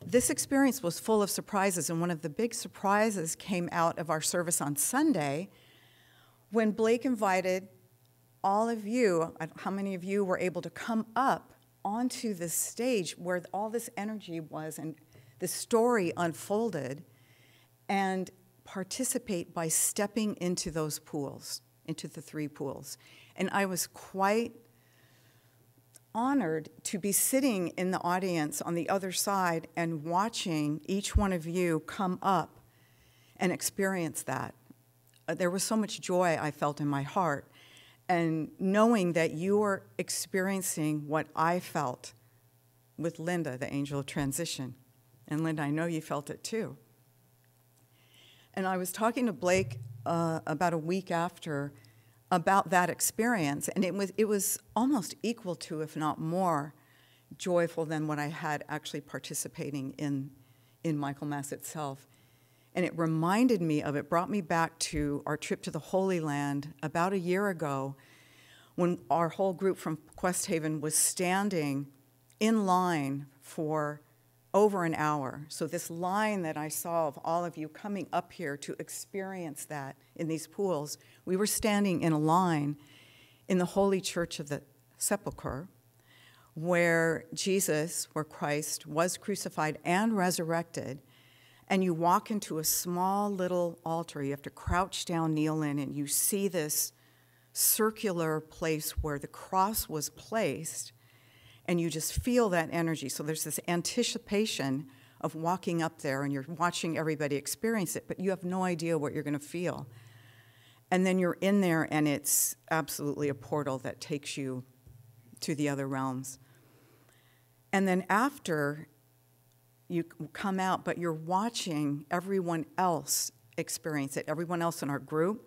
this experience was full of surprises, and one of the big surprises came out of our service on Sunday when Blake invited all of you, how many of you were able to come up onto this stage where all this energy was and the story unfolded, and participate by stepping into those pools, into the 3 pools. And I was quite honored to be sitting in the audience on the other side and watching each one of you come up and experience that. There was so much joy I felt in my heart, and knowing that you were experiencing what I felt with Linda, the angel of transition. And Linda, I know you felt it too. And I was talking to Blake about a week after about that experience, and it was almost equal to, if not more, joyful than what I had actually participating in Michaelmas itself. And it reminded me of, it brought me back to our trip to the Holy Land about a year ago, when our whole group from Questhaven was standing in line for over an hour. So this line that I saw of all of you coming up here to experience that in these pools, we were standing in a line in the Holy Church of the Sepulchre, where Jesus, where Christ was crucified and resurrected, and you walk into a small little altar. You have to crouch down, kneel in, and you see this circular place where the cross was placed, and you just feel that energy. So there's this anticipation of walking up there, and you're watching everybody experience it, but you have no idea what you're going to feel. And then you're in there, and it's absolutely a portal that takes you to the other realms. And then after, you come out, but you're watching everyone else experience it, everyone else in our group,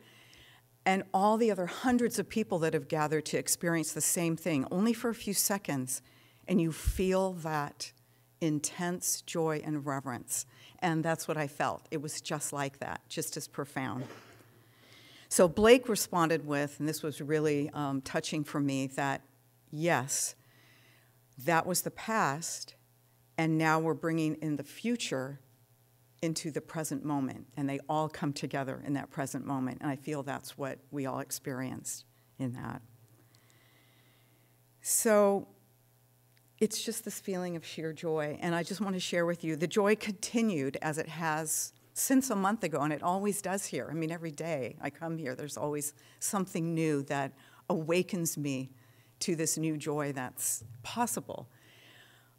and all the other hundreds of people that have gathered to experience the same thing, only for a few seconds, and you feel that intense joy and reverence. And that's what I felt. It was just like that, just as profound. So Blake responded with, and this was really touching for me, that yes, that was the past, and now we're bringing in the future into the present moment, and they all come together in that present moment, and I feel that's what we all experienced in that. So it's just this feeling of sheer joy, and I just want to share with you, the joy continued as it has since a month ago, and it always does here. I mean, every day I come here, there's always something new that awakens me to this new joy that's possible.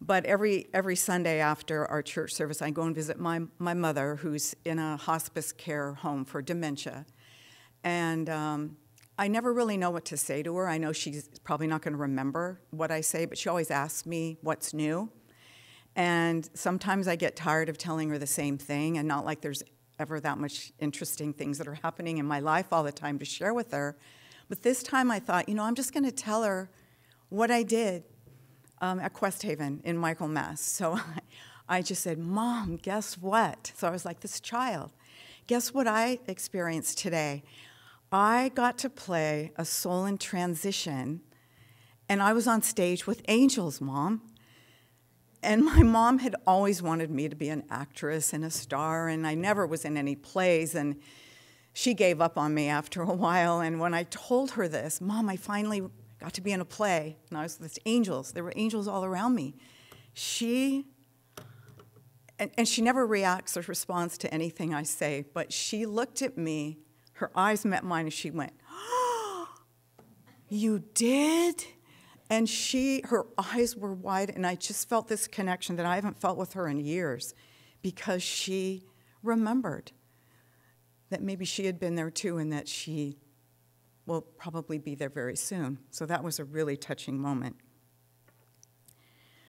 But every Sunday after our church service, I go and visit my mother, who's in a hospice care home for dementia. And I never really know what to say to her. I know she's probably not going to remember what I say, but she always asks me what's new. And sometimes I get tired of telling her the same thing, and not like there's ever that much interesting things that are happening in my life all the time to share with her. But this time I thought, you know, I'm just going to tell her what I did at Questhaven in Michaelmas. So I just said, Mom, guess what? So I was like this child. Guess what I experienced today? I got to play a soul in transition, and I was on stage with angels, Mom. And my mom had always wanted me to be an actress and a star, and I never was in any plays, and she gave up on me after a while. And when I told her this, Mom, I finally got to be in a play, and I was with angels. There were angels all around me. She never reacts or responds to anything I say, but she looked at me, her eyes met mine, and she went, oh, you did? And her eyes were wide, and I just felt this connection that I haven't felt with her in years, because she remembered that maybe she had been there too, and that she will probably be there very soon. So that was a really touching moment.